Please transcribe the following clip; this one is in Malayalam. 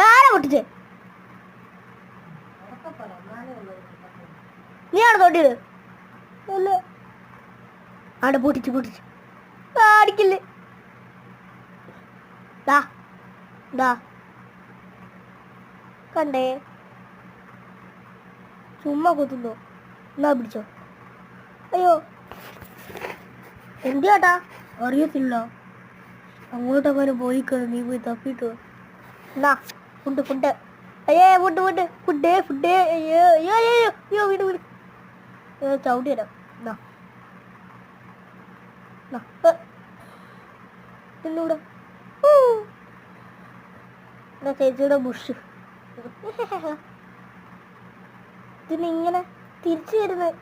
ആരാ പൊട്ടിച്ചേ? നീയാണ് തൊട്ടിയത്? അല്ല, ആടെ പൊട്ടിച്ച് അടിക്കില്ലേ? കണ്ടേ, ചുമ്മാ കുത്തുന്നോ? എന്നാ പിടിച്ചോ. അയ്യോ, എന്തിയാട്ടാ? അറിയത്തില്ല. അങ്ങോട്ടങ്ങനെ പോയിക്കോ, നീ പോയി തപ്പിട്ടോ. എന്നാ ഫുഡ്. അയ്യേ ഫുഡ്. അയ്യോ വീട് ചവിട്ടി തരാം. എന്നൂടെ ചേച്ചിയുടെ ബുഷ് ഇതിനിങ്ങനെ തിരിച്ചു വരുന്നത്.